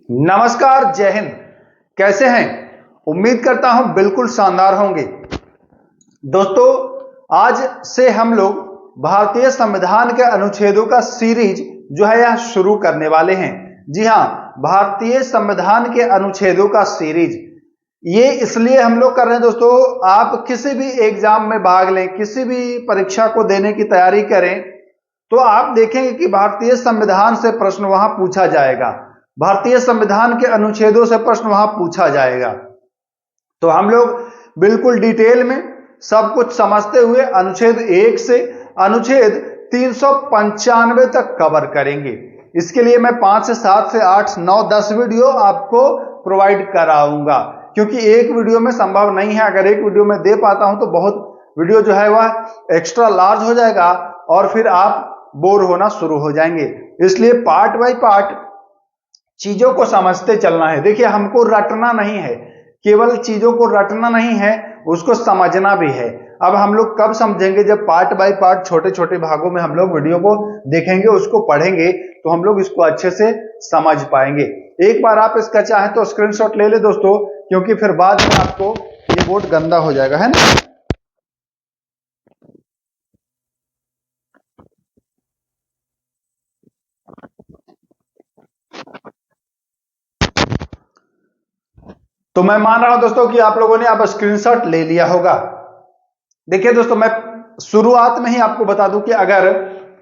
नमस्कार, जय हिंद। कैसे हैं? उम्मीद करता हूं बिल्कुल शानदार होंगे। दोस्तों, आज से हम लोग भारतीय संविधान के अनुच्छेदों का सीरीज जो है यह शुरू करने वाले हैं। जी हां, भारतीय संविधान के अनुच्छेदों का सीरीज ये इसलिए हम लोग कर रहे हैं दोस्तों, आप किसी भी एग्जाम में भाग लें, किसी भी परीक्षा को देने की तैयारी करें तो आप देखेंगे कि भारतीय संविधान से प्रश्न वहां पूछा जाएगा, भारतीय संविधान के अनुच्छेदों से प्रश्न वहां पूछा जाएगा। तो हम लोग बिल्कुल डिटेल में सब कुछ समझते हुए अनुच्छेद 1 से अनुच्छेद 395 तक कवर करेंगे। इसके लिए मैं 5 से 7 से 8 9 10 वीडियो आपको प्रोवाइड कराऊंगा, क्योंकि एक वीडियो में संभव नहीं है। अगर एक वीडियो में दे पाता हूं तो बहुत वीडियो जो है वह एक्स्ट्रा लार्ज हो जाएगा और फिर आप बोर होना शुरू हो जाएंगे। इसलिए पार्ट बाय पार्ट चीजों को समझते चलना है। देखिए, हमको रटना नहीं है, केवल चीजों को रटना नहीं है, उसको समझना भी है। अब हम लोग कब समझेंगे? जब पार्ट बाय पार्ट छोटे छोटे भागों में हम लोग वीडियो को देखेंगे, उसको पढ़ेंगे, तो हम लोग इसको अच्छे से समझ पाएंगे। एक बार आप इसका चाहें तो स्क्रीनशॉट ले ले दोस्तों, क्योंकि फिर बाद में आपको ये बोर्ड गंदा हो जाएगा, है ना। तो मैं मान रहा हूं दोस्तों कि आप लोगों ने अब स्क्रीनशॉट ले लिया होगा। देखिए दोस्तों, मैं शुरुआत में ही आपको बता दूं कि अगर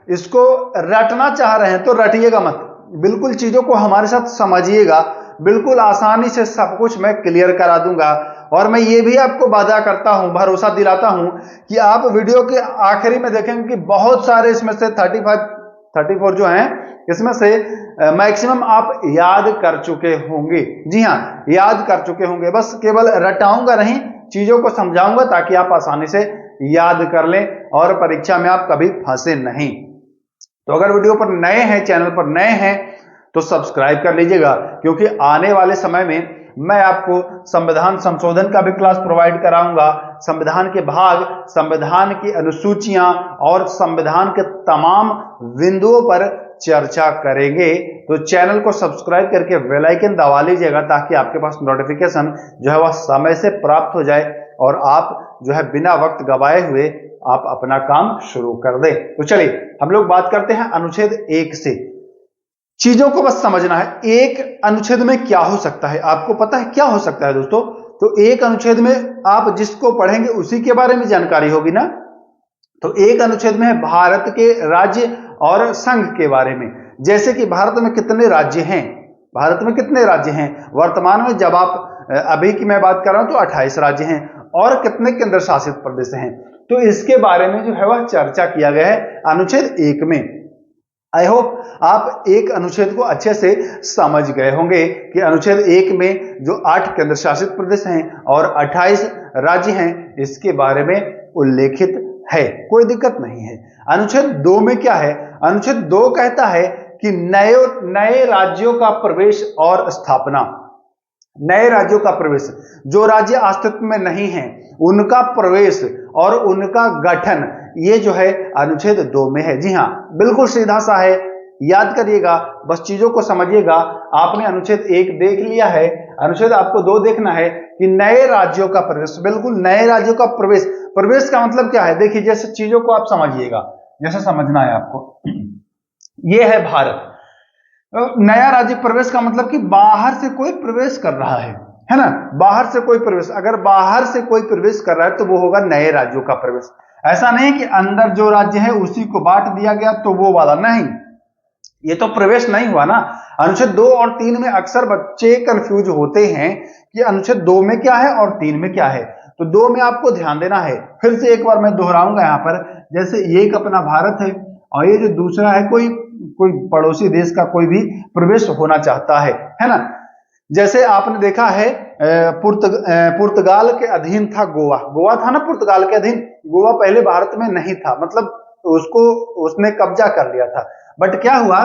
इसको रटना चाह रहे हैं तो रटिएगा मत, बिल्कुल चीजों को हमारे साथ समझिएगा। बिल्कुल आसानी से सब कुछ मैं क्लियर करा दूंगा। और मैं ये भी आपको वादा करता हूं, भरोसा दिलाता हूं कि आप वीडियो के आखिरी में देखेंगे कि बहुत सारे इसमें से 34 जो हैं, इसमें से मैक्सिमम आप याद कर चुके होंगे। जी हां, याद कर चुके होंगे। बस केवल रटाऊंगा नहीं, चीजों को समझाऊंगा ताकि आप आसानी से याद कर लें और परीक्षा में आप कभी फंसे नहीं। तो अगर वीडियो पर नए हैं, चैनल पर नए हैं, तो सब्सक्राइब कर लीजिएगा, क्योंकि आने वाले समय में मैं आपको संविधान संशोधन का भी क्लास प्रोवाइड कराऊंगा। संविधान के भाग, संविधान की अनुसूचियां और संविधान के तमाम बिंदुओं पर चर्चा करेंगे। तो चैनल को सब्सक्राइब करके बेल आइकन दबा लीजिएगा, ताकि आपके पास नोटिफिकेशन जो है वह समय से प्राप्त हो जाए और आप जो है बिना वक्त गवाए हुए आप अपना काम शुरू कर दें। तो चलिए हम लोग बात करते हैं अनुच्छेद 1 से। चीजों को बस समझना है, एक अनुच्छेद में क्या हो सकता है। आपको पता है क्या हो सकता है दोस्तों? तो एक अनुच्छेद में आप जिसको पढ़ेंगे उसी के बारे में जानकारी होगी ना। तो एक अनुच्छेद में है भारत के राज्य और संघ के बारे में। जैसे कि भारत में कितने राज्य हैं, भारत में कितने राज्य हैं वर्तमान में, जब आप अभी की मैं बात कर रहा हूं तो 28 राज्य हैं, और कितने केंद्र शासित प्रदेश हैं। तो इसके बारे में जो है वह चर्चा किया गया है अनुच्छेद 1 में। आई होप आप एक अनुच्छेद को अच्छे से समझ गए होंगे कि अनुच्छेद 1 में जो 8 केंद्र शासित प्रदेश हैं और 28 राज्य हैं, इसके बारे में उल्लेखित है, कोई दिक्कत नहीं है। अनुच्छेद 2 में क्या है? अनुच्छेद 2 कहता है कि नए राज्यों का प्रवेश और स्थापना। नए राज्यों का प्रवेश, जो राज्य अस्तित्व में नहीं है उनका प्रवेश और उनका गठन, ये जो है अनुच्छेद 2 में है। जी हां, बिल्कुल सीधा सा है, याद करिएगा, बस चीजों को समझिएगा। आपने अनुच्छेद 1 देख लिया है, अनुच्छेद आपको 2 देखना है कि नए राज्यों का प्रवेश, बिल्कुल नए राज्यों का प्रवेश। प्रवेश का मतलब क्या है? देखिए, जैसे चीजों को आप समझिएगा, जैसे समझना है आपको। यह है भारत, नया राज्य प्रवेश का मतलब कि बाहर से कोई प्रवेश कर रहा है ना। बाहर से कोई प्रवेश, अगर बाहर से कोई प्रवेश कर रहा है तो वो होगा नए राज्यों का प्रवेश। ऐसा नहीं कि अंदर जो राज्य है उसी को बांट दिया गया तो वो वाला नहीं, ये तो प्रवेश नहीं हुआ ना। अनुच्छेद 2 और 3 में अक्सर बच्चे कंफ्यूज होते हैं कि अनुच्छेद 2 में क्या है और 3 में क्या है। तो 2 में आपको ध्यान देना है, फिर से एक बार मैं दोहराऊंगा यहां पर। जैसे ये एक अपना भारत है और ये जो दूसरा है कोई पड़ोसी देश का कोई भी प्रवेश होना चाहता है ना। जैसे आपने देखा है पुर्तगाल के अधीन था गोवा, गोवा था ना पुर्तगाल के अधीन। गोवा पहले भारत में नहीं था, मतलब उसने कब्जा कर लिया था। बट क्या हुआ,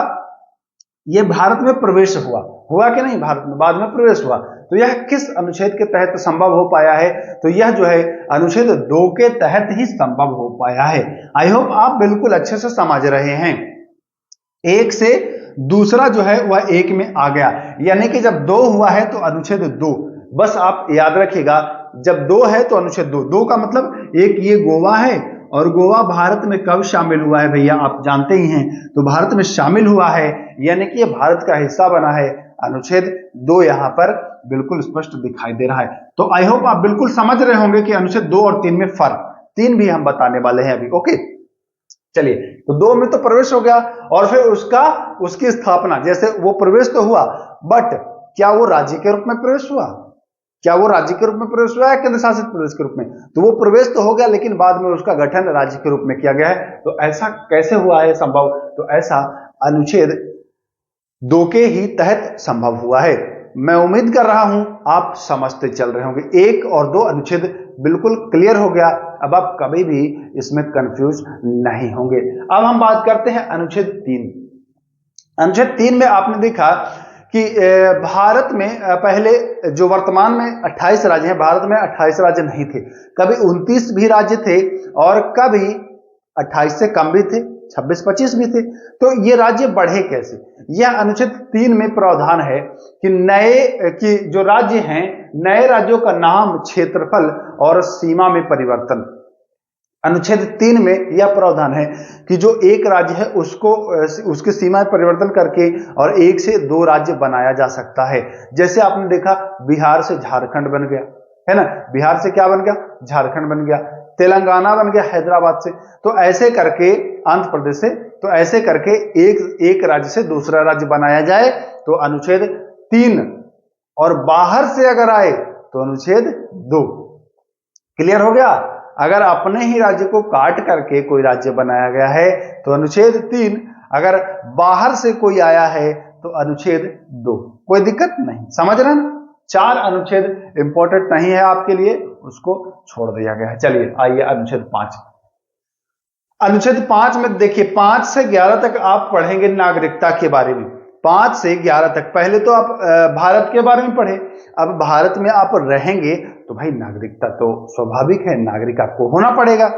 ये भारत में प्रवेश हुआ कि नहीं, भारत में बाद में प्रवेश हुआ। तो यह किस अनुच्छेद के तहत संभव हो पाया है? तो यह जो है अनुच्छेद 2 के तहत ही संभव हो पाया है। आई होप आप बिल्कुल अच्छे से समझ रहे हैं। 1 से दूसरा जो है वह 1 में आ गया, यानी कि जब 2 हुआ है तो अनुच्छेद 2। बस आप याद रखिएगा, जब 2 है तो अनुच्छेद 2। 2 का मतलब एक ये गोवा है, और गोवा भारत में कब शामिल हुआ है भैया, आप जानते ही हैं, तो भारत में शामिल हुआ है, यानी कि ये भारत का हिस्सा बना है। अनुच्छेद 2 यहां पर बिल्कुल स्पष्ट दिखाई दे रहा है। तो आई होप आप बिल्कुल समझ रहे होंगे कि अनुच्छेद 2 और 3 में फर्क, 3 भी हम बताने वाले हैं अभी। ओके, चलिए, तो 2 में तो प्रवेश हो गया, और फिर उसकी स्थापना, जैसे वो प्रवेश तो हुआ, बट क्या वो राज्य के रूप में प्रवेश हुआ, क्या वो राज्य के रूप में प्रवेश हुआ है केंद्र शासित प्रदेश के रूप में? तो वो प्रवेश तो हो गया, लेकिन बाद में उसका गठन राज्य के रूप में किया गया है। तो ऐसा कैसे हुआ है संभव? तो ऐसा अनुच्छेद 2 के ही तहत संभव हुआ है। मैं उम्मीद कर रहा हूं आप समझते चल रहे होंगे। 1 और 2 अनुच्छेद बिल्कुल क्लियर हो गया, अब आप कभी भी इसमें कंफ्यूज नहीं होंगे। अब हम बात करते हैं अनुच्छेद 3। अनुच्छेद 3 में आपने देखा कि भारत में पहले जो वर्तमान में 28 राज्य हैं, भारत में 28 राज्य नहीं थे, कभी 29 भी राज्य थे और कभी 28 से कम भी थे, 26-25 भी थे। तो ये राज्य बढ़े कैसे? यह अनुच्छेद 3 में प्रावधान है कि जो राज्य हैं, नए राज्यों का नाम, क्षेत्रफल और सीमा में परिवर्तन। अनुच्छेद 3 में यह प्रावधान है कि जो एक राज्य है उसको उसकी सीमा में परिवर्तन करके और 1 से 2 राज्य बनाया जा सकता है। जैसे आपने देखा, बिहार से झारखंड बन गया, है ना, बिहार से क्या बन गया? झारखंड बन गया। तेलंगाना बन गया हैदराबाद से। तो ऐसे करके, आंध्र प्रदेश से, तो ऐसे करके एक राज्य से दूसरा राज्य बनाया जाए तो अनुच्छेद 3, और बाहर से अगर आए तो अनुच्छेद 2। क्लियर हो गया? अगर अपने ही राज्य को काट करके कोई राज्य बनाया गया है तो अनुच्छेद 3, अगर बाहर से कोई आया है तो अनुच्छेद 2। कोई दिक्कत नहीं, समझ रहे हैं? 4 अनुच्छेद इंपॉर्टेंट नहीं है आपके लिए, उसको छोड़ दिया गया है। चलिए आइए अनुच्छेद 5। अनुच्छेद 5 में देखिए, 5 से 11 तक आप पढ़ेंगे नागरिकता के बारे में। 5 से 11 तक पहले तो आप भारत के बारे में पढ़े, अब भारत में आप रहेंगे तो भाई नागरिकता तो स्वाभाविक है, नागरिक आपको होना पड़ेगा,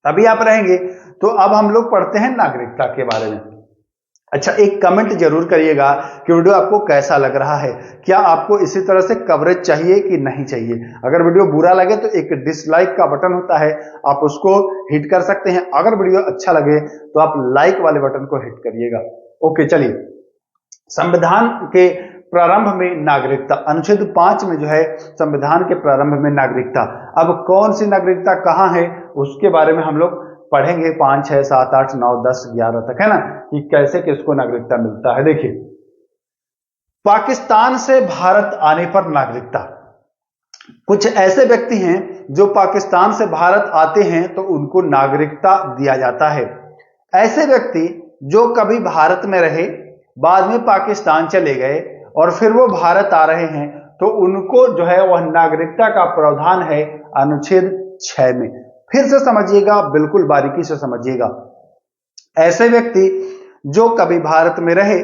तभी आप रहेंगे। तो अब हम लोग पढ़ते हैं नागरिकता के बारे में। अच्छा, एक कमेंट जरूर करिएगा कि वीडियो आपको कैसा लग रहा है, क्या आपको इसी तरह से कवरेज चाहिए कि नहीं चाहिए। अगर वीडियो बुरा लगे तो एक डिसलाइक का बटन होता है, आप उसको हिट कर सकते हैं। अगर वीडियो अच्छा लगे तो आप लाइक वाले बटन को हिट करिएगा। ओके, चलिए, संविधान के प्रारंभ में नागरिकता, अनुच्छेद 5 में जो है संविधान के प्रारंभ में नागरिकता। अब कौन सी नागरिकता कहां है उसके बारे में हम लोग पढ़ेंगे 5, 6, 7, 8, 9, 10, 11 तक, है ना, कि कैसे किसको नागरिकता मिलता है। देखिए, पाकिस्तान से भारत आने पर नागरिकता। कुछ ऐसे व्यक्ति हैं जो पाकिस्तान से भारत आते हैं तो उनको नागरिकता दिया जाता है। ऐसे व्यक्ति जो कभी भारत में रहे, बाद में पाकिस्तान चले गए और फिर वो भारत आ रहे हैं तो उनको जो है वह नागरिकता का प्रावधान है अनुच्छेद 6 में। फिर से समझिएगा, बिल्कुल बारीकी से समझिएगा। ऐसे व्यक्ति जो कभी भारत में रहे,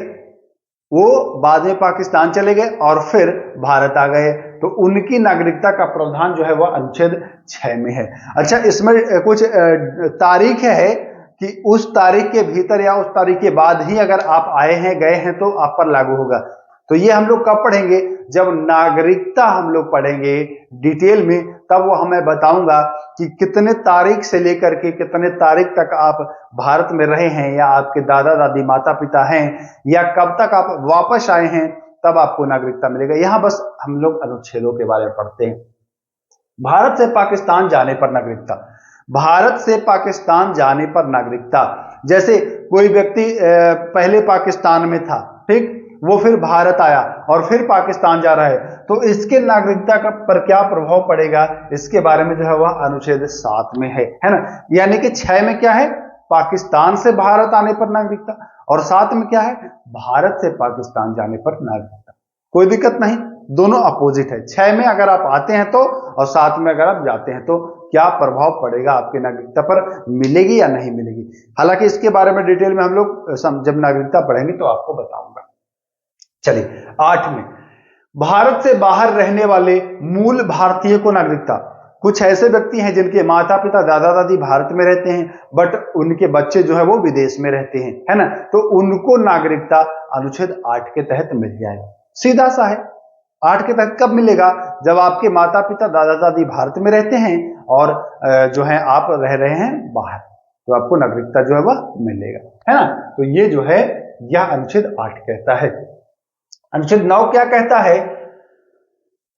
वो बाद में पाकिस्तान चले गए और फिर भारत आ गए तो उनकी नागरिकता का प्रावधान जो है वह अनुच्छेद 6 में है। अच्छा, इसमें कुछ तारीख है कि उस तारीख के भीतर या उस तारीख के बाद ही अगर आप आए हैं, गए हैं तो आप पर लागू होगा। तो ये हम लोग कब पढ़ेंगे? जब नागरिकता हम लोग पढ़ेंगे डिटेल में, तब वो हमें बताऊंगा कि कितने तारीख से लेकर के कितने तारीख तक आप भारत में रहे हैं, या आपके दादा दादी माता पिता हैं, या कब तक आप वापस आए हैं, तब आपको नागरिकता मिलेगा। यहां बस हम लोग अनुच्छेदों के बारे में पढ़ते हैं। भारत से पाकिस्तान जाने पर नागरिकता, भारत से पाकिस्तान जाने पर नागरिकता। जैसे कोई व्यक्ति पहले पाकिस्तान में था, ठीक, वो फिर भारत आया और फिर पाकिस्तान जा रहा है, तो इसके नागरिकता का पर क्या प्रभाव पड़ेगा, इसके बारे में जो है वह अनुच्छेद 7 में है ना। यानी कि 6 में क्या है? पाकिस्तान से भारत आने पर नागरिकता, और 7 में क्या है? भारत से पाकिस्तान जाने पर नागरिकता। कोई दिक्कत नहीं, दोनों अपोजिट है। 6 में अगर आप आते हैं तो, और 7 में अगर आप जाते हैं तो क्या प्रभाव पड़ेगा आपकी नागरिकता पर, मिलेगी या नहीं मिलेगी। हालांकि इसके बारे में डिटेल में हम लोग जब नागरिकता पढ़ेंगे तो आपको बताऊंगा। चलिए, 8 में भारत से बाहर रहने वाले मूल भारतीय को नागरिकता। कुछ ऐसे व्यक्ति हैं जिनके माता पिता दादा दादी भारत में रहते हैं बट उनके बच्चे जो है वो विदेश में रहते हैं, है ना, तो उनको नागरिकता अनुच्छेद 8 के तहत मिल जाएगा। सीधा सा है। 8 के तहत कब मिलेगा? जब आपके माता पिता दादा दादी भारत में रहते हैं और जो है आप रह रहे हैं बाहर, तो आपको नागरिकता जो है वह मिलेगा, है ना। तो ये जो है यह अनुच्छेद 8 कहता है। अनुच्छेद 9 क्या कहता है?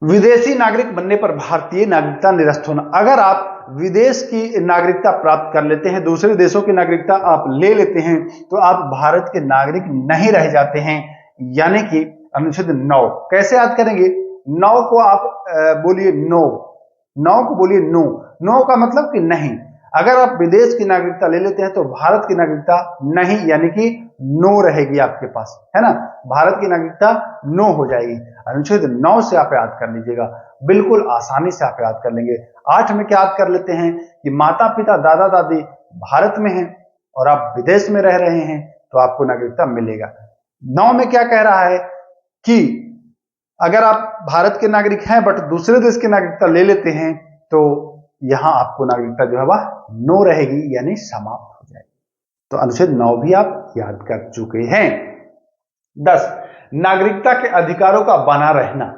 विदेशी नागरिक बनने पर भारतीय नागरिकता निरस्त होना। अगर आप विदेश की नागरिकता प्राप्त कर लेते हैं, दूसरे देशों की नागरिकता आप ले लेते हैं, तो आप भारत के नागरिक नहीं रह जाते हैं। यानी कि अनुच्छेद 9 कैसे याद करेंगे? 9 को आप बोलिए नो, 9 को बोलिए नो। नो का मतलब कि नहीं। अगर आप विदेश की नागरिकता ले लेते हैं तो भारत की नागरिकता नहीं, यानी कि नो रहेगी आपके पास, है ना। भारत की नागरिकता नो हो जाएगी। अनुच्छेद 9 से आप याद कर लीजिएगा, बिल्कुल आसानी से आप याद कर लेंगे। 8 में क्या याद कर लेते हैं कि माता पिता दादा दादी भारत में हैं और आप विदेश में रह रहे हैं तो आपको नागरिकता मिलेगा। 9 में क्या कह रहा है कि अगर आप भारत के नागरिक हैं बट दूसरे देश की नागरिकता ले लेते हैं तो यहां आपको नागरिकता जो है वह नो रहेगी, यानी समाप्त हो जाएगी। तो अनुच्छेद 9 भी आप याद कर चुके हैं। 10 नागरिकता के अधिकारों का बना रहना।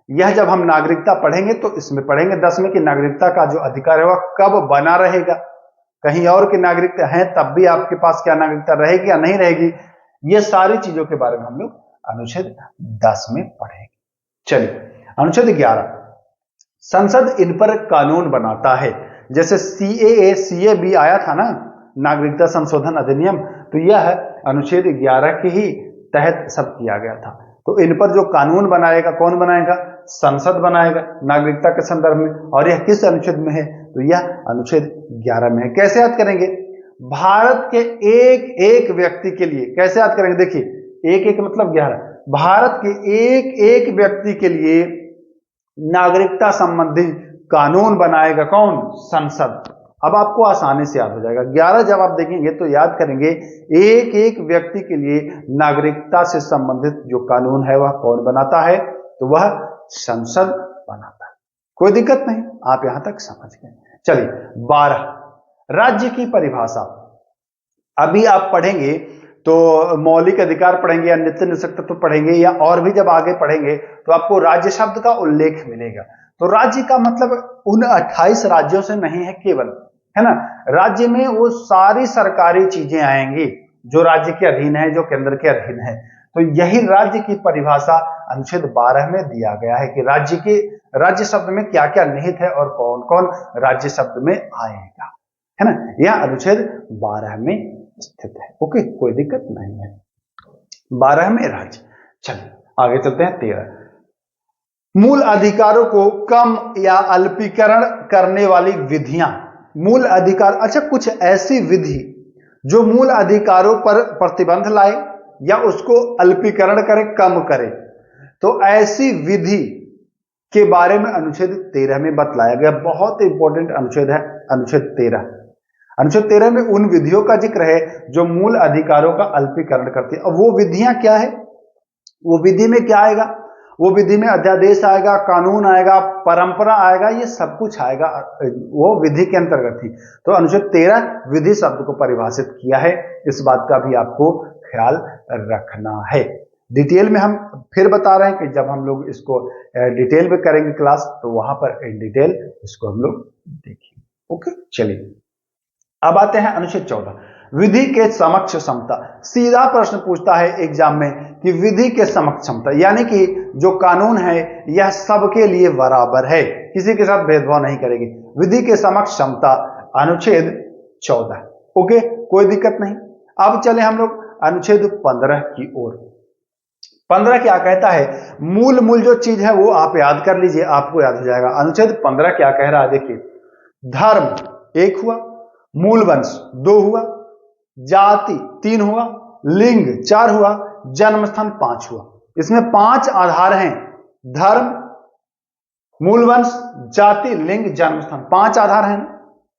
यह जब हम नागरिकता पढ़ेंगे तो इसमें पढ़ेंगे 10 में कि नागरिकता का जो अधिकार है वह कब बना रहेगा। कहीं और के नागरिक हैं तब भी आपके पास क्या नागरिकता रहेगी या नहीं रहेगी, ये सारी चीजों के बारे में हम लोग अनुच्छेद 10 में पढ़ेंगे। चलिए अनुच्छेद 11 संसद इन पर कानून बनाता है। जैसे सीएए सीएबी आया था ना, नागरिकता संशोधन अधिनियम, तो यह अनुच्छेद 11 के ही तहत सब किया गया था। तो इन पर जो कानून बनाएगा कौन बनाएगा? संसद बनाएगा नागरिकता के संदर्भ में। और यह किस अनुच्छेद में है? तो यह अनुच्छेद 11 में है। कैसे याद करेंगे? भारत के एक एक व्यक्ति के लिए कैसे याद करेंगे? देखिए एक एक मतलब 11। भारत के एक एक व्यक्ति के लिए नागरिकता संबंधी कानून बनाएगा कौन? संसद। अब आपको आसानी से याद हो जाएगा। 11 जब आप देखेंगे तो याद करेंगे एक एक व्यक्ति के लिए नागरिकता से संबंधित जो कानून है वह कौन बनाता है? तो वह संसद बनाता है। कोई दिक्कत नहीं, आप यहां तक समझ गए। चलिए 12 राज्य की परिभाषा। अभी आप पढ़ेंगे तो मौलिक अधिकार पढ़ेंगे या नित्य निःशक्तत्व पढ़ेंगे या और भी जब आगे पढ़ेंगे तो आपको राज्य शब्द का उल्लेख मिलेगा। तो राज्य का मतलब उन 28 राज्यों से नहीं है केवल, है ना। राज्य में वो सारी सरकारी चीजें आएंगी जो राज्य के अधीन है, जो केंद्र के अधीन है। तो यही राज्य की परिभाषा अनुच्छेद 12 में दिया गया है कि राज्य शब्द में क्या क्या निहित है और कौन कौन राज्य शब्द में आएगा, है ना। यह अनुच्छेद 12 में स्थित है। ओके, कोई दिक्कत नहीं है। 12 में राज्य। चलिए आगे चलते हैं। 13 मूल अधिकारों को कम या अल्पीकरण करने वाली विधियां। मूल अधिकार, अच्छा कुछ ऐसी विधि जो मूल अधिकारों पर प्रतिबंध लाए या उसको अल्पीकरण करे, कम करे, तो ऐसी विधि के बारे में अनुच्छेद 13 में बतलाया गया। बहुत इंपॉर्टेंट अनुच्छेद है अनुच्छेद 13। अनुच्छेद 13 में उन विधियों का जिक्र है जो मूल अधिकारों का अल्पीकरण करती है। अब वो विधियां क्या है? वो विधि में क्या आएगा? वो विधि में अध्यादेश आएगा, कानून आएगा, परंपरा आएगा, ये सब कुछ आएगा, वो विधि के अंतर्गत ही। तो अनुच्छेद 13 विधि शब्द को परिभाषित किया है, इस बात का भी आपको ख्याल रखना है। डिटेल में हम फिर बता रहे हैं कि जब हम लोग इसको डिटेल में करेंगे क्लास तो वहां पर इन डिटेल इसको हम लोग देखेंगे। ओके, चलिए अब आते हैं अनुच्छेद 14 विधि के समक्ष समता। सीधा प्रश्न पूछता है एग्जाम में कि विधि के समक्ष समता, यानी कि जो कानून है यह सबके लिए बराबर है, किसी के साथ भेदभाव नहीं करेगी। विधि के समक्ष समता अनुच्छेद 14। ओके, कोई दिक्कत नहीं। अब चले हम लोग अनुच्छेद 15 की ओर। 15 क्या कहता है? मूल जो चीज है वो आप याद कर लीजिए, आपको याद हो जाएगा। अनुच्छेद 15 क्या कह रहा है? देखिए, धर्म 1 हुआ, मूल वंश 2 हुआ, जाति 3 हुआ, लिंग 4 हुआ, जन्म स्थान 5 हुआ। इसमें 5 आधार हैं। धर्म, मूल वंश, जाति, लिंग, जन्म स्थान, 5 आधार हैं।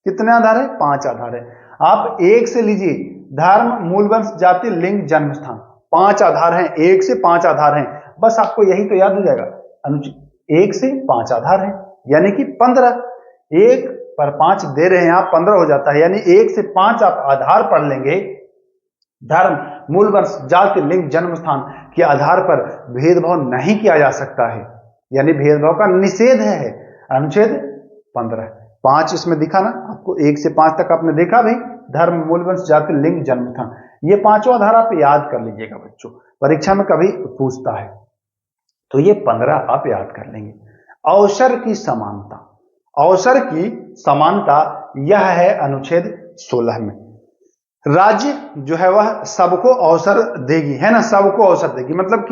कितने आधार है? 5 आधार है। आप 1 से लीजिए, धर्म, मूल वंश, जाति, लिंग, जन्म स्थान, 5 आधार हैं। 1 से 5 आधार हैं, बस आपको यही तो याद हो जाएगा। अनुच्छेद 1 से 5 आधार हैं, यानी कि 15। 1 पर 5 दे रहे हैं आप, 15 हो जाता है। यानी 1 से 5 आप आधार पढ़ लेंगे, धर्म, मूल वंश, जाति, लिंग, जन्म स्थान के आधार पर भेदभाव नहीं किया जा सकता है, यानी भेदभाव का निषेध है। अनुच्छेद 15 5 इसमें दिखा ना आपको, 1 से 5 तक आपने देखा भाई, धर्म, मूल वंश, जाति, लिंग, जन्म स्थान, ये पांचों आधार आप याद कर लीजिएगा बच्चों, परीक्षा में कभी पूछता है तो ये 15 आप याद कर लेंगे। अवसर की समानता, अवसर की समानता यह है अनुच्छेद 16 में। राज्य जो है वह सबको अवसर देगी, है ना, सबको अवसर देगी, मतलब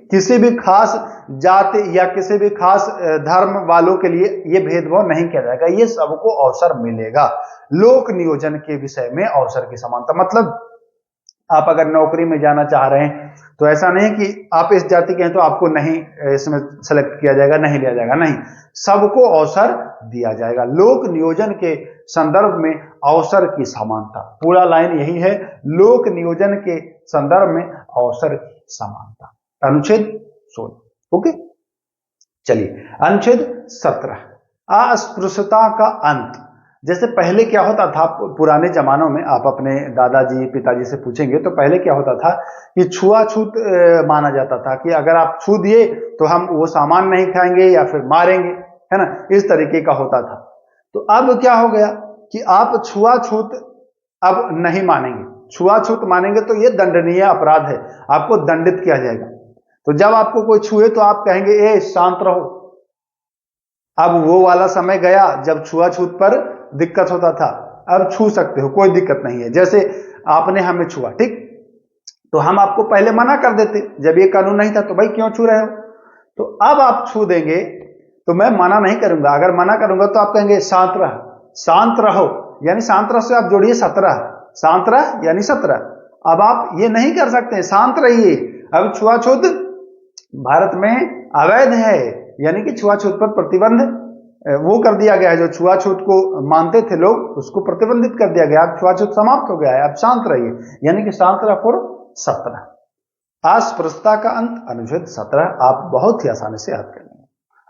किसी भी खास जाति या किसी भी खास धर्म वालों के लिए यह भेदभाव नहीं किया जाएगा, ये सबको अवसर मिलेगा। लोक नियोजन के विषय में अवसर की समानता, मतलब आप अगर नौकरी में जाना चाह रहे हैं तो ऐसा नहीं कि आप इस जाति के हैं तो आपको नहीं इसमें सेलेक्ट किया जाएगा, नहीं लिया जाएगा, नहीं, सबको अवसर दिया जाएगा। लोक नियोजन के संदर्भ में अवसर की समानता, पूरा लाइन यही है, लोक नियोजन के संदर्भ में अवसर की समानता, अनुच्छेद 16। ओके, चलिए अनुच्छेद 17, अस्पृश्यता का अंत। जैसे पहले क्या होता था, पुराने जमानों में आप अपने दादाजी पिताजी से पूछेंगे तो पहले क्या होता था कि छुआछूत माना जाता था कि अगर आप छू दिए तो हम वो सामान नहीं खाएंगे या फिर मारेंगे, है ना, इस तरीके का होता था। तो अब क्या हो गया कि आप छुआछूत अब नहीं मानेंगे, छुआछूत मानेंगे तो ये दंडनीय अपराध है, आपको दंडित किया जाएगा। तो जब आपको कोई छुए तो आप कहेंगे ए शांत रहो। अब वो वाला समय गया जब छुआछूत पर दिक्कत होता था, अब छू सकते हो, कोई दिक्कत नहीं है। जैसे आपने हमें छुआ, ठीक, तो हम आपको पहले मना कर देते, जब ये कानून नहीं था तो भाई क्यों छू रहे हो, तो अब आप छू देंगे तो मैं मना नहीं करूंगा, अगर मना करूंगा तो आप कहेंगे शांत रह, शांत रहो, यानी शांत रहो से आप जोड़िए 17, शांत रह यानी 17। अब आप ये नहीं कर सकते, शांत रहिए। अब छुआछूत भारत में अवैध है, यानी कि छुआछूत पर प्रतिबंध वो कर दिया गया है, जो छुआछूत को मानते थे लोग उसको प्रतिबंधित कर दिया गया, अब छुआछूत समाप्त हो गया है, अब शांत रहिए, यानी कि शांत रह फॉर 17। अस्पृश्यता का अंत, अनुच्छेद 17 आप बहुत ही आसानी से याद कर लेंगे।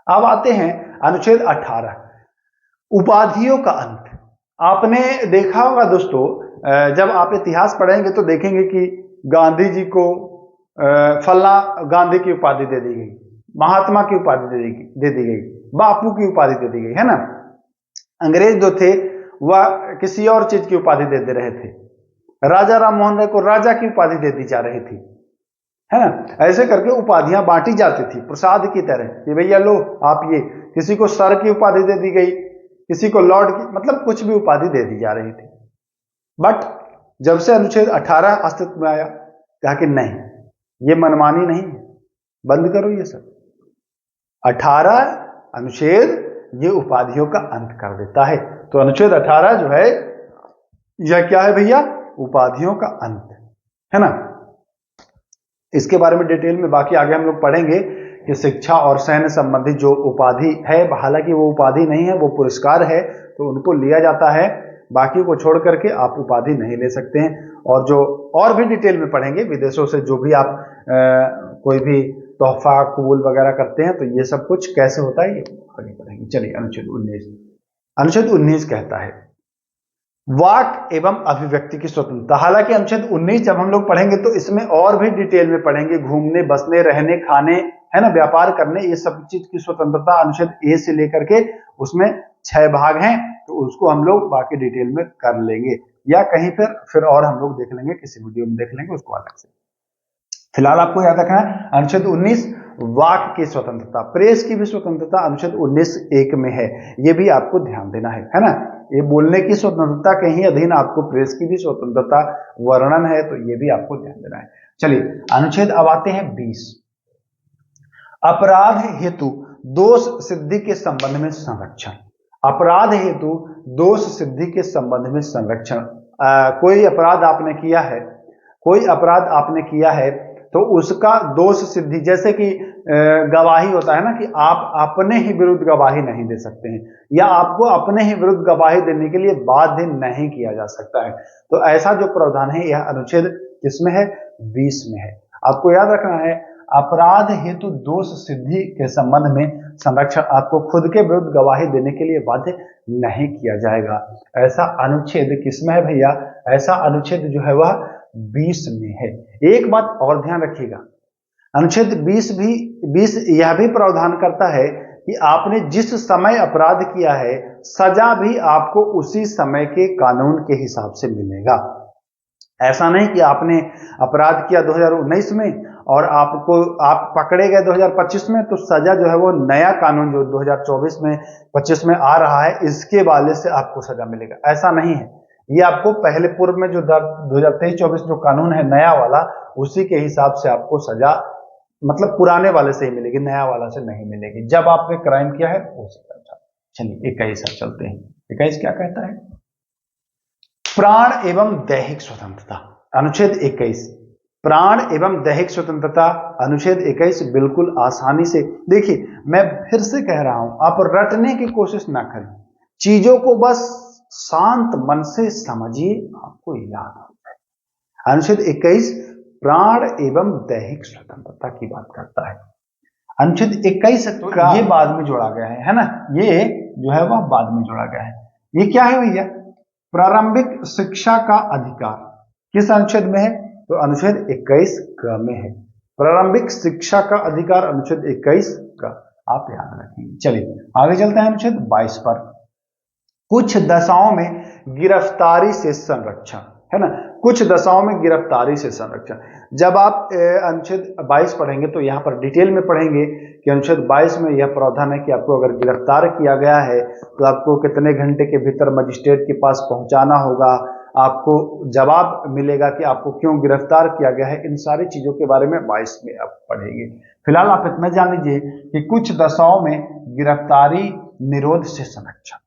अब आते हैं अनुच्छेद 18, उपाधियों का अंत। आपने देखा होगा दोस्तों, जब आप इतिहास पढ़ेंगे तो देखेंगे कि गांधी जी को फल्ला गांधी की उपाधि दे दी गई, महात्मा की उपाधि दे दी गई, बापू की उपाधि दे दी गई, है ना। अंग्रेज जो थे वह किसी और चीज की उपाधि दे रहे थे, राजा राम मोहन राय को राजा की उपाधि दे दी जा रही थी, है ना। ऐसे करके उपाधियां बांटी जाती थी प्रसाद की तरह कि भैया लो आप ये, किसी को सर की उपाधि दे दी गई, किसी को लॉर्ड की, मतलब कुछ भी उपाधि दे दी जा रही थी। बट जब से अनुच्छेद 18 अस्तित्व में आया, कहा कि नहीं, ये मनमानी नहीं है, बंद करो ये सब। 18 अनुच्छेद ये उपाधियों का अंत कर देता है। तो अनुच्छेद 18 जो है यह क्या है भैया, उपाधियों का अंत, है ना। इसके बारे में डिटेल में बाकी आगे हम लोग पढ़ेंगे कि शिक्षा और सैन्य संबंधी जो उपाधि है, हालांकि वो उपाधि नहीं है, वो पुरस्कार है, तो उनको लिया जाता है, बाकी को छोड़ करके आप उपाधि नहीं ले सकते हैं। और जो और भी डिटेल में पढ़ेंगे, विदेशों से जो भी आप कोई भी तोहफा कबूल वगैरह करते हैं तो ये सब कुछ कैसे होता है ये आगे पढ़ेंगे। चलिए अनुच्छेद 19, अनुच्छेद 19 कहता है वाक एवं अभिव्यक्ति की स्वतंत्रता। हालांकि अनुच्छेद 19 जब हम लोग पढ़ेंगे तो इसमें और भी डिटेल में पढ़ेंगे, घूमने, बसने, रहने, खाने, है ना, व्यापार करने, ये सब चीज की स्वतंत्रता अनुच्छेद ए से लेकर के उसमें 6 भाग हैं, तो उसको हम लोग बाकी डिटेल में कर लेंगे, या कहीं पर फिर और हम लोग देख लेंगे, किसी वीडियो में देख लेंगे उसको अलग से। फिलहाल आपको याद रखना है अनुच्छेद 19 वाक की स्वतंत्रता, प्रेस की भी स्वतंत्रता अनुच्छेद 19(1) में है, ये भी आपको ध्यान देना है ना। ये बोलने की स्वतंत्रता के ही अधीन आपको प्रेस की भी स्वतंत्रता वर्णन है, तो ये भी आपको ध्यान देना है। चलिए अनुच्छेद अब आते हैं 20, अपराध हेतु दोष सिद्धि के संबंध में संरक्षण। अपराध हेतु दोष सिद्धि के संबंध में संरक्षण, कोई अपराध आपने किया है, कोई अपराध आपने किया है तो उसका दोष सिद्धि, जैसे कि गवाही होता है ना कि आप अपने ही विरुद्ध गवाही नहीं दे सकते हैं, या आपको अपने ही विरुद्ध गवाही देने के लिए बाध्य नहीं किया जा सकता है, तो ऐसा जो प्रावधान है यह अनुच्छेद किसमें है, 20 में है। आपको याद रखना है अपराध हेतु दोष सिद्धि के संबंध में संरक्षण आपको खुद के विरुद्ध गवाही देने के लिए बाध्य नहीं किया जाएगा। ऐसा अनुच्छेद किसमें है भैया? ऐसा अनुच्छेद जो है वह 20 में है। एक बात और ध्यान रखिएगा, अनुच्छेद 20 यह भी प्रावधान करता है कि आपने जिस समय अपराध किया है सजा भी आपको उसी समय के कानून के हिसाब से मिलेगा। ऐसा नहीं कि आपने अपराध किया 2019 में और आप पकड़े गए 2025 में, तो सजा जो है वो नया कानून जो 2024 में 25 में आ रहा है इसके वाले से आपको सजा मिलेगा। ऐसा नहीं है, ये आपको पहले पूर्व में जो 2023-24 जो कानून है नया वाला, उसी के हिसाब से आपको सजा मतलब पुराने वाले से ही मिलेगी, नया वाला से नहीं मिलेगी जब आपने क्राइम किया है उसी का। चलिए 21 चलते हैं। 21 क्या कहता है? प्राण एवं दैहिक स्वतंत्रता। अनुच्छेद 21 प्राण एवं दैहिक स्वतंत्रता। अनुच्छेद 21 बिल्कुल आसानी से, देखिए मैं फिर से कह रहा हूं, आप रटने की कोशिश ना करें, चीजों को बस शांत मन से समझिए, आपको याद आ जाए। अनुच्छेद 21 प्राण एवं दैहिक स्वतंत्रता की बात करता है। अनुच्छेद 21 का ये बाद में जोड़ा गया है ना, ये जो है वह बाद में जोड़ा गया है। ये क्या है भैया? प्रारंभिक शिक्षा का अधिकार किस अनुच्छेद में है? तो अनुच्छेद 21 का में है। प्रारंभिक शिक्षा का अधिकार अनुच्छेद 21 का, आप याद रखेंगे। चलिए आगे चलते हैं अनुच्छेद 22 पर। कुछ दशाओं में गिरफ्तारी से संरक्षण, है ना, कुछ दशाओं में गिरफ्तारी से संरक्षण। जब आप अनुच्छेद 22 पढ़ेंगे तो यहां पर डिटेल में पढ़ेंगे कि अनुच्छेद 22 में यह प्रावधान है कि आपको अगर गिरफ्तार किया गया है तो आपको कितने घंटे के भीतर मजिस्ट्रेट के पास पहुंचाना होगा, आपको जवाब मिलेगा कि आपको क्यों गिरफ्तार किया गया है। इन सारी चीजों के बारे में 22 में आप पढ़ेंगे। फिलहाल आप इतना जान लीजिए कि कुछ दशाओं में गिरफ्तारी निरोध से संरक्षण।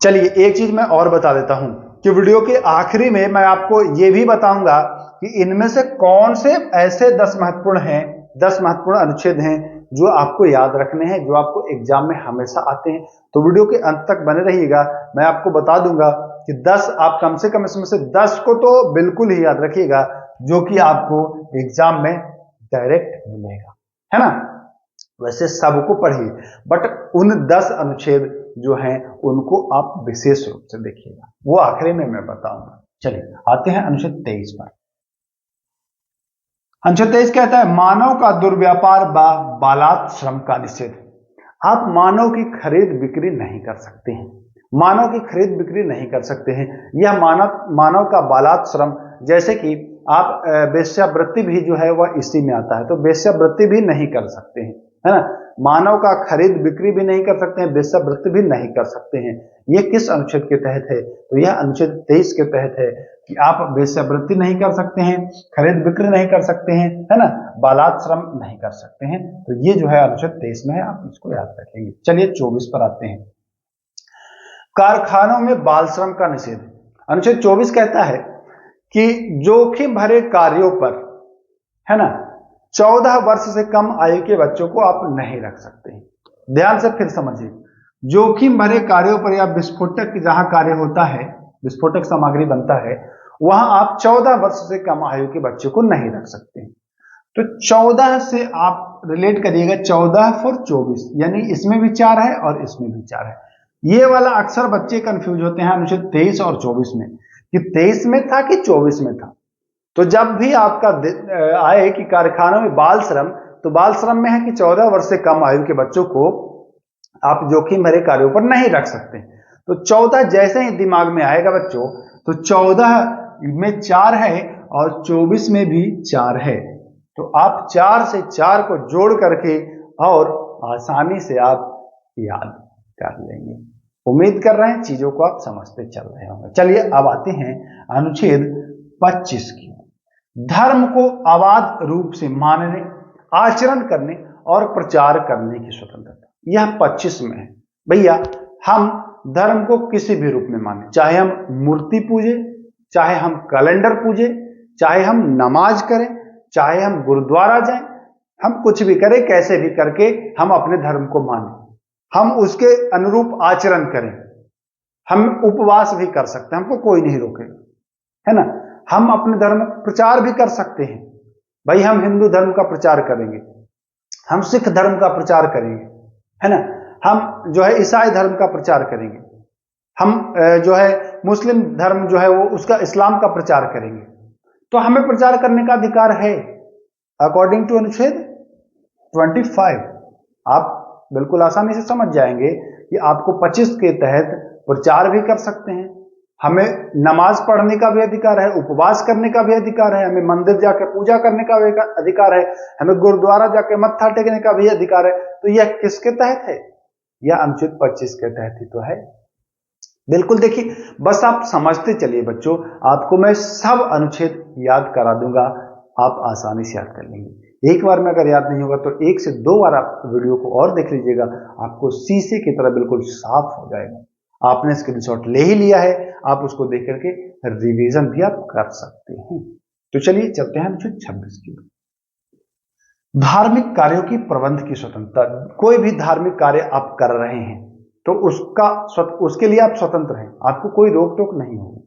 चलिए एक चीज मैं और बता देता हूं कि वीडियो के आखिरी में मैं आपको यह भी बताऊंगा कि इनमें से कौन से ऐसे 10 महत्वपूर्ण अनुच्छेद हैं जो आपको याद रखने हैं, जो आपको एग्जाम में हमेशा आते हैं। तो वीडियो के अंत तक बने रहिएगा, मैं आपको बता दूंगा कि 10 आप कम से कम इसमें से 10 को तो बिल्कुल ही याद रखिएगा जो कि आपको एग्जाम में डायरेक्ट मिलेगा, है ना। वैसे सबको पढ़िए, बट उन 10 अनुच्छेद जो हैं उनको आप विशेष रूप से देखिएगा, वो आखिरी में मैं बताऊंगा। चलिए आते हैं अनुच्छेद 23 पर। अनुच्छेद 23 कहता है मानव का दुर्व्यापार व बालात श्रम का निषेध। आप मानव की खरीद बिक्री नहीं कर सकते हैं, मानव की खरीद बिक्री नहीं कर सकते हैं। यह मानव का बालात श्रम, जैसे कि आप वेश्यावृत्ति भी जो है वह इसी में आता है, तो वेश्यावृत्ति भी नहीं कर सकते हैं, है ना। मानव का खरीद बिक्री भी नहीं कर सकते हैं, वेश्यावृत्ति भी नहीं कर सकते हैं। यह किस अनुच्छेद के तहत है? तो यह अनुच्छेद 23 के तहत है कि आप वेश्यावृत्ति नहीं कर सकते हैं, खरीद बिक्री नहीं कर सकते हैं, है ना, बालात श्रम नहीं कर सकते हैं। तो ये जो है अनुच्छेद 23 में है, आप इसको याद रखेंगे। चलिए 24 पर आते हैं। कारखानों में बाल श्रम का निषेध। अनुच्छेद 24 कहता है कि जोखिम भरे कार्यों पर, है ना, 14 वर्ष से कम आयु के बच्चों को आप नहीं रख सकते हैं। ध्यान से फिर समझिए, जोखिम भरे कार्यों पर या विस्फोटक जहां कार्य होता है, विस्फोटक सामग्री बनता है, वहां आप 14 वर्ष से कम आयु के बच्चों को नहीं रख सकते हैं। तो 14 से आप रिलेट करिएगा 14 for 24, यानी इसमें भी 4 है और इसमें भी 4 है। ये वाला अक्सर बच्चे कंफ्यूज होते हैं अनुच्छेद 23 और 24 में कि 23 में था कि 24 में था। तो जब भी आपका आए कि कारखानों में बाल श्रम, तो बाल श्रम में है कि 14 वर्ष से कम आयु के बच्चों को आप जोखिम भरे कार्यों पर नहीं रख सकते। तो 14 जैसे ही दिमाग में आएगा बच्चों, तो 14 में 4 है और 24 में भी 4 है, तो आप 4 से 4 को जोड़ करके और आसानी से आप याद कर लेंगे। उम्मीद कर रहे हैं चीजों को आप समझते चल रहे होंगे। चलिए अब आते हैं अनुच्छेद 25 की। धर्म को अबाध रूप से मानने, आचरण करने और प्रचार करने की स्वतंत्रता, यह 25 में है। भैया हम धर्म को किसी भी रूप में माने, चाहे हम मूर्ति पूजे, चाहे हम कैलेंडर पूजे, चाहे हम नमाज करें, चाहे हम गुरुद्वारा जाएं, हम कुछ भी करें, कैसे भी करके हम अपने धर्म को माने, हम उसके अनुरूप आचरण करें। हम उपवास भी कर सकते हैं, हमको कोई नहीं रोकेगा, है ना। हम अपने धर्म प्रचार भी कर सकते हैं, भाई हम हिंदू धर्म का प्रचार करेंगे, हम सिख धर्म का प्रचार करेंगे, है ना, हम जो है ईसाई धर्म का प्रचार करेंगे, हम जो है मुस्लिम धर्म जो है वो उसका इस्लाम का प्रचार करेंगे, तो हमें प्रचार करने का अधिकार है अकॉर्डिंग टू अनुच्छेद 25। आप बिल्कुल आसानी से समझ जाएंगे कि आपको 25 के तहत प्रचार भी कर सकते हैं, हमें नमाज पढ़ने का भी अधिकार है, उपवास करने का भी अधिकार है, हमें मंदिर जाकर पूजा करने का भी अधिकार है, हमें गुरुद्वारा जाकर मत्था टेकने का भी अधिकार है। तो यह किसके तहत है? यह अनुच्छेद 25 के तहत ही तो है। बिल्कुल देखिए, बस आप समझते चलिए बच्चों, आपको मैं सब अनुच्छेद याद करा दूंगा, आप आसानी से याद कर लेंगे। एक बार में अगर याद नहीं होगा तो 1 से 2 बार आप वीडियो को और देख लीजिएगा, आपको शीशे की तरह बिल्कुल साफ हो जाएगा। आपने स्क्रीनशॉट ले ही लिया है, आप उसको देख करके रिवीजन भी आप कर सकते हैं। तो चलिए चलते हैं अनुच्छेद 26 की। धार्मिक कार्यों की प्रबंध की स्वतंत्रता। कोई भी धार्मिक कार्य आप कर रहे हैं तो उसके लिए आप स्वतंत्र हैं, आपको कोई रोक टोक नहीं होगी।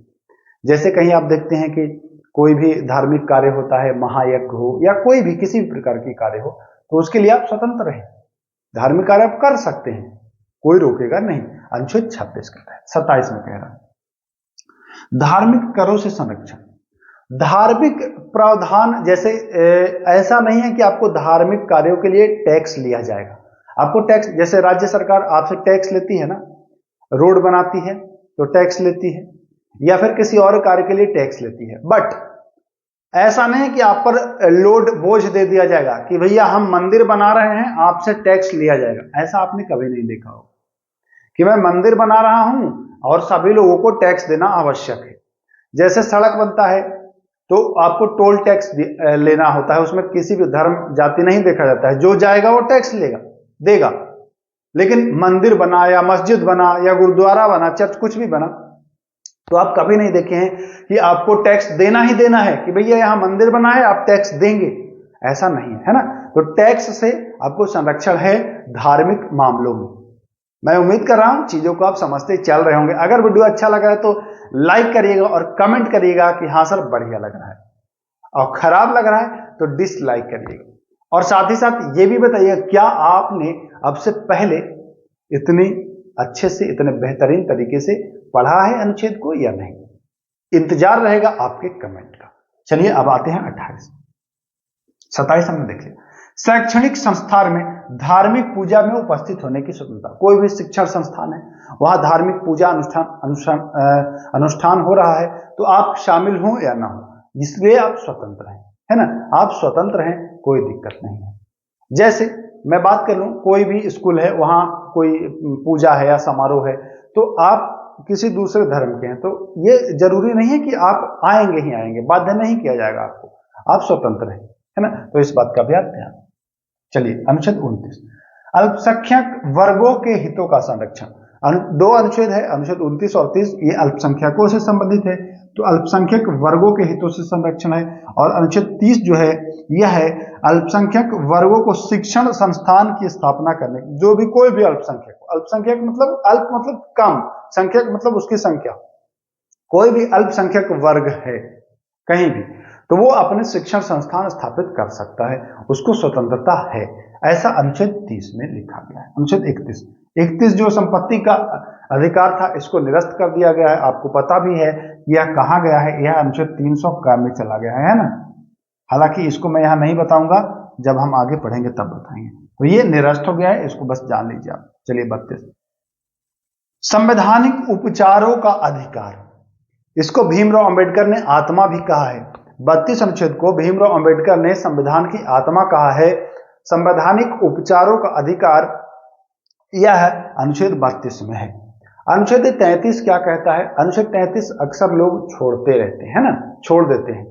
जैसे कहीं आप देखते हैं कि कोई भी धार्मिक कार्य होता है, महायज्ञ हो या कोई भी किसी भी प्रकार की कार्य हो, तो उसके लिए आप स्वतंत्र हैं, धार्मिक कार्य आप कर सकते हैं, कोई रोकेगा नहीं। अनुच्छेद 26 कहता है, 27 में कह रहा है धार्मिक करों से संरक्षण। धार्मिक प्रावधान जैसे ऐसा नहीं है कि आपको धार्मिक कार्यों के लिए टैक्स लिया जाएगा। आपको टैक्स, जैसे राज्य सरकार आपसे टैक्स लेती है ना, रोड बनाती है तो टैक्स लेती है, या फिर किसी और कार्य के लिए टैक्स लेती है, बट ऐसा नहीं कि आप पर लोड बोझ दे दिया जाएगा कि भैया हम मंदिर बना रहे हैं आपसे टैक्स लिया जाएगा। ऐसा आपने कभी नहीं देखा हो कि मैं मंदिर बना रहा हूं और सभी लोगों को टैक्स देना आवश्यक है। जैसे सड़क बनता है तो आपको टोल टैक्स लेना होता है, उसमें किसी भी धर्म जाति नहीं देखा जाता है, जो जाएगा वो टैक्स देगा। लेकिन मंदिर बना या मस्जिद बना या गुरुद्वारा बना, चर्च कुछ भी बना, तो आप कभी नहीं देखे हैं कि आपको टैक्स देना ही देना है कि भैया यहां मंदिर बना है आप टैक्स देंगे, ऐसा नहीं है ना। तो टैक्स से आपको संरक्षण है धार्मिक मामलों में। मैं उम्मीद कर रहा हूं चीजों को आप समझते चल रहे होंगे। अगर वीडियो अच्छा लगा है तो लाइक करिएगा और कमेंट करिएगा कि हाँ सर बढ़िया लग रहा है, और खराब लग रहा है तो डिसलाइक करिएगा। और साथ ही साथ ये भी बताइएगा क्या आपने अब से पहले इतनी अच्छे से, इतने बेहतरीन तरीके से पढ़ा है अनुच्छेद को या नहीं। इंतजार रहेगा आपके कमेंट का। चलिए अब आते हैं 28 27 हमने देख लिया। शैक्षणिक संस्थान में धार्मिक पूजा में उपस्थित होने की स्वतंत्रता। कोई भी शिक्षण संस्थान है, वहां धार्मिक पूजा अनुष्ठान हो रहा है तो आप शामिल हो या ना हो, इसलिए आप स्वतंत्र हैं, है ना, आप स्वतंत्र हैं, कोई दिक्कत नहीं है। जैसे मैं बात कर लूं, कोई भी स्कूल है, वहां कोई पूजा है या समारोह है, तो आप किसी दूसरे धर्म के हैं तो ये जरूरी नहीं है कि आप आएंगे ही आएंगे, बाध्य नहीं किया जाएगा आपको, आप स्वतंत्र हैं, है ना। तो इस बात का भी आप ध्यान। चलिए अनुच्छेद 29 अल्पसंख्यक वर्गों के हितों का संरक्षण। दो अनुच्छेद है, अनुच्छेद 29 और 30, ये अल्पसंख्यकों से संबंधित है, तो अल्पसंख्यक वर्गों के हितों से संरक्षण है। और अनुच्छेद 30 जो है यह है अल्पसंख्यक वर्गों को शिक्षण संस्थान की स्थापना करने। जो भी कोई भी अल्पसंख्यक, अल्पसंख्यक मतलब अल्प मतलब कम, संख्यक मतलब उसकी संख्या, कोई भी अल्पसंख्यक वर्ग है कहीं भी, तो वो अपने शिक्षण संस्थान स्थापित कर सकता है, उसको स्वतंत्रता है, ऐसा अनुच्छेद 30 में लिखा गया है। अनुच्छेद 31 जो संपत्ति का अधिकार था इसको निरस्त कर दिया गया है। आपको पता भी है कि यह कहाँ गया है, यह अनुच्छेद 300 का में चला गया है ना। हालांकि इसको मैं यहां नहीं बताऊंगा, जब हम आगे पढ़ेंगे तब बताएंगे। तो ये निरस्त हो गया है, इसको बस जान लीजिए आप। चलिए 32 संवैधानिक उपचारों का अधिकार, इसको भीमराव अंबेडकर ने आत्मा भी कहा है। 32 अनुच्छेद को भीमराव अंबेडकर ने संविधान की आत्मा कहा है। संवैधानिक उपचारों का अधिकार यह अनुच्छेद 32 में है। अनुच्छेद 33 क्या कहता है? अनुच्छेद 33 अक्सर लोग छोड़ते रहते हैं ना, छोड़ देते हैं।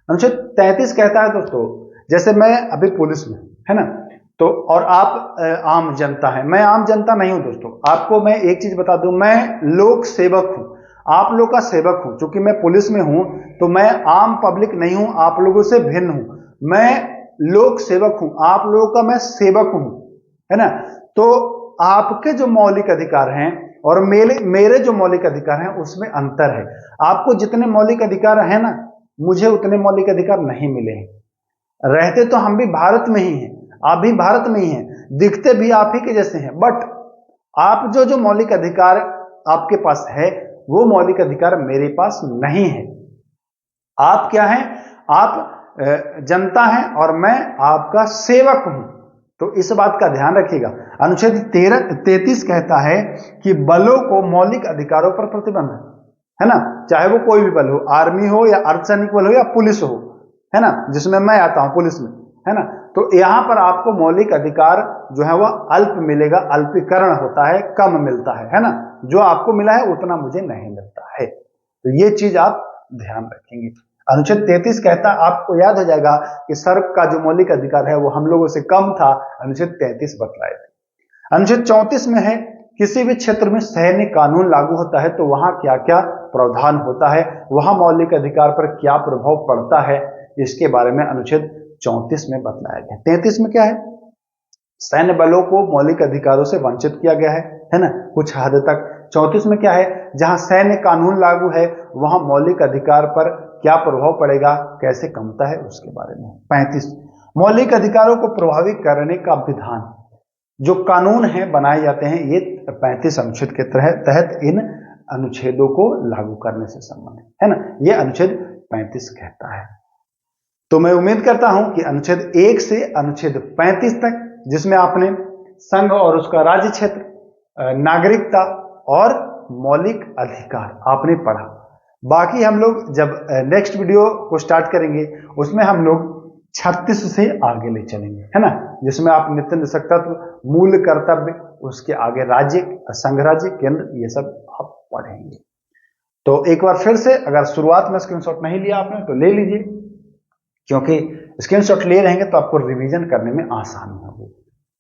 अनुच्छेद 33 कहता है दोस्तों, जैसे मैं अभी पुलिस में, है ना, तो और आप आम जनता है, मैं आम जनता नहीं हूं दोस्तों। आपको मैं एक चीज बता दूं, मैं लोक सेवक हूं, आप लोग का सेवक हूं। क्योंकि मैं पुलिस में हूं तो मैं आम पब्लिक नहीं हूं, आप लोगों से भिन्न हूं, मैं लोक सेवक हूं, आप लोगों का मैं सेवक हूं, है ना। तो आपके जो मौलिक अधिकार हैं और मेरे जो मौलिक अधिकार हैं उसमें अंतर है। आपको जितने मौलिक अधिकार हैं ना, मुझे उतने मौलिक अधिकार नहीं मिले हैं। रहते तो हम भी भारत में ही हैं, आप भी भारत में ही हैं, दिखते भी आप ही के जैसे हैं, बट आप जो मौलिक अधिकार आपके पास है वो मौलिक अधिकार मेरे पास नहीं है। आप क्या हैं? आप जनता हैं और मैं आपका सेवक हूं। तो इस बात का ध्यान रखिएगा। अनुच्छेद 33 कहता है कि बलों को मौलिक अधिकारों पर प्रतिबंध है ना, चाहे वो कोई भी बल हो, आर्मी हो या अर्धसैनिक बल हो या पुलिस हो, है ना, जिसमें मैं आता हूं पुलिस में, है ना। तो यहां पर आपको मौलिक अधिकार जो है वह अल्प मिलेगा, अल्पीकरण होता है, कम मिलता है ना। जो आपको मिला है उतना मुझे नहीं मिलता है। तो ये चीज आप ध्यान रखेंगे। अनुच्छेद 33 कहता है, आपको याद हो जाएगा कि सर्प का जो मौलिक अधिकार है वो हम लोगों से कम था, अनुच्छेद 33 बतलाए थे। अनुच्छेद 34 में है, किसी भी क्षेत्र में सैन्य कानून लागू होता है तो वहां क्या क्या प्रावधान होता है, वहां मौलिक अधिकार पर क्या प्रभाव पड़ता है, इसके बारे में अनुच्छेद 34 में बतलाया गया। 33 में क्या है? सैन्य बलों को मौलिक अधिकारों से वंचित किया गया है ना, कुछ हद तक। 34 में क्या है? जहां सैन्य कानून लागू है वहां मौलिक अधिकार पर क्या प्रभाव पड़ेगा, कैसे कमता है, उसके बारे में। 35 मौलिक अधिकारों को प्रभावित करने का विधान, जो कानून है बनाए जाते हैं, ये 35 अनुच्छेद के तहत इन अनुच्छेदों को लागू करने से संबंधित है ना, ये अनुच्छेद 35 कहता है। तो मैं उम्मीद करता हूं कि अनुच्छेद 1 से अनुच्छेद 35 तक, जिसमें आपने संघ और उसका राज्य क्षेत्र, नागरिकता और मौलिक अधिकार आपने पढ़ा। बाकी हम लोग जब नेक्स्ट वीडियो को स्टार्ट करेंगे उसमें हम लोग 36 से आगे ले चलेंगे, है ना, जिसमें आप नित्य निषक्तत्व, मूल कर्तव्य, उसके आगे राज्य, संघ राज्य, केंद्र, ये सब आप पढ़ेंगे। तो एक बार फिर से, अगर शुरुआत में स्क्रीनशॉट नहीं लिया आपने तो ले लीजिए, क्योंकि स्क्रीनशॉट ले रहेंगे तो आपको रिवीजन करने में आसानी होगी।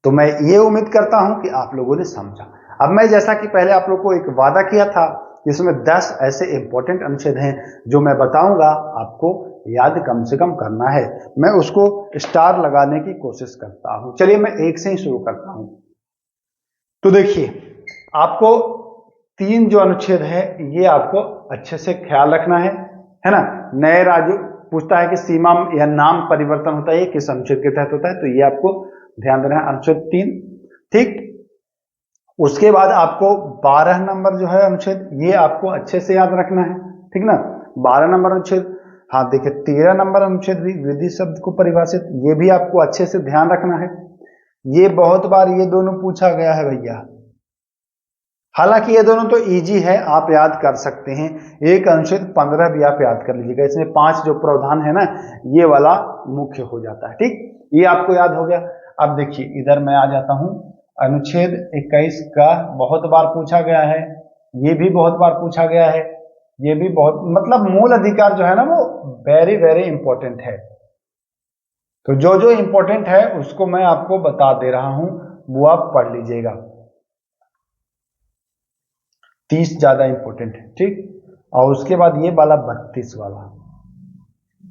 तो मैं ये उम्मीद करता हूं कि आप लोगों ने समझा। अब मैं, जैसा कि पहले आप लोगों को एक वादा किया था, इसमें 10 ऐसे इंपॉर्टेंट अनुच्छेद हैं जो मैं बताऊंगा, आपको याद कम से कम करना है। मैं उसको स्टार लगाने की कोशिश करता हूं। चलिए मैं एक से ही शुरू करता हूं। तो देखिए, आपको 3 जो अनुच्छेद है ये आपको अच्छे से ख्याल रखना है ना। नए राज्य पूछता है कि सीमा या नाम परिवर्तन होता है, किस अनुच्छेद के तहत होता है, तो ये आपको ध्यान देना है, अनुच्छेद 3। ठीक, उसके बाद आपको 12 नंबर जो है अनुच्छेद, ये आपको अच्छे से याद रखना है, ठीक ना, 12 नंबर अनुच्छेद। हाँ देखिए, 13 नंबर अनुच्छेद भी विधि शब्द को परिभाषित, ये भी आपको अच्छे से ध्यान रखना है। ये बहुत बार ये दोनों पूछा गया है भैया, हालांकि ये दोनों तो इजी है, आप याद कर सकते हैं। एक अनुच्छेद 15 भी आप याद कर लीजिएगा, इसमें 5 जो प्रावधान है ना, ये वाला मुख्य हो जाता है। ठीक, ये आपको याद हो गया। अब देखिए, इधर मैं आ जाता हूं, अनुच्छेद 21 का बहुत बार पूछा गया है, ये भी बहुत बार पूछा गया है, ये भी बहुत, मतलब मूल अधिकार जो है ना वो वेरी वेरी इंपॉर्टेंट है। तो जो जो इंपॉर्टेंट है उसको मैं आपको बता दे रहा हूं, वो आप पढ़ लीजिएगा। 30 ज्यादा इंपॉर्टेंट है, ठीक, और उसके बाद ये वाला 32 वाला,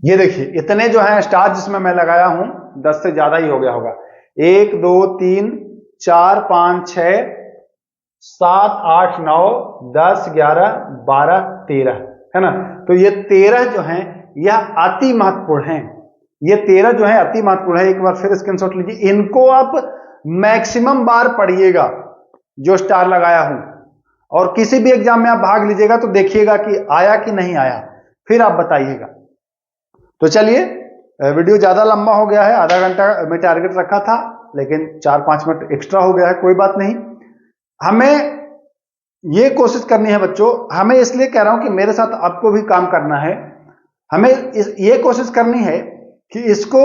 ये देखिए इतने जो है स्टार जिसमें मैं लगाया हूं, 10 से ज्यादा ही हो गया होगा। 1 2 3 4 5 6 7 8 9 10 11 12 13, है ना। तो ये 13 जो हैं यह अति महत्वपूर्ण हैं, ये 13 जो है अति महत्वपूर्ण है। एक बार फिर स्क्रीनशॉट लीजिए, इनको आप मैक्सिमम बार पढ़िएगा जो स्टार लगाया हूं, और किसी भी एग्जाम में आप भाग लीजिएगा तो देखिएगा कि आया कि नहीं आया, फिर आप बताइएगा। तो चलिए, वीडियो ज्यादा लंबा हो गया है, आधा घंटा मैं टारगेट रखा था, लेकिन 4-5 मिनट एक्स्ट्रा हो गया है, कोई बात नहीं। हमें ये कोशिश करनी है बच्चों, हमें इसलिए कह रहा हूं कि मेरे साथ आपको भी काम करना है। हमें ये कोशिश करनी है कि इसको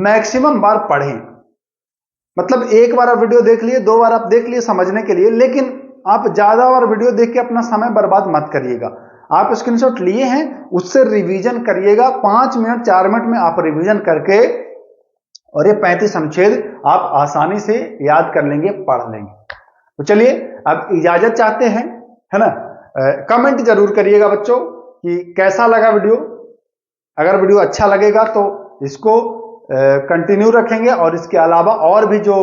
मैक्सिमम बार पढ़ें, मतलब एक बार आप वीडियो देख लिए, 2 बार आप देख लिए समझने के लिए, लेकिन आप ज्यादा बार वीडियो देख के अपना समय बर्बाद मत करिएगा। आप स्क्रीनशॉट लिए हैं, उससे रिवीजन करिएगा, 5 मिनट 4 मिनट में आप रिवीजन करके, और ये 35 अनुच्छेद आप आसानी से याद कर लेंगे, पढ़ लेंगे। तो चलिए, अब इजाजत चाहते हैं, है ना। कमेंट जरूर करिएगा बच्चों कि कैसा लगा वीडियो। अगर वीडियो अच्छा लगेगा तो इसको कंटिन्यू रखेंगे, और इसके अलावा और भी जो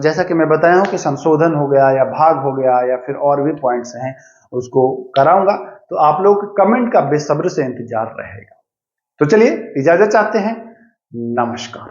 जैसा कि मैं बताया हूं कि संशोधन हो गया या भाग हो गया या फिर और भी पॉइंट्स हैं उसको कराऊंगा, तो आप लोग कमेंट का बेसब्र से इंतजार रहेगा। तो चलिए, इजाजत चाहते हैं, नमस्कार।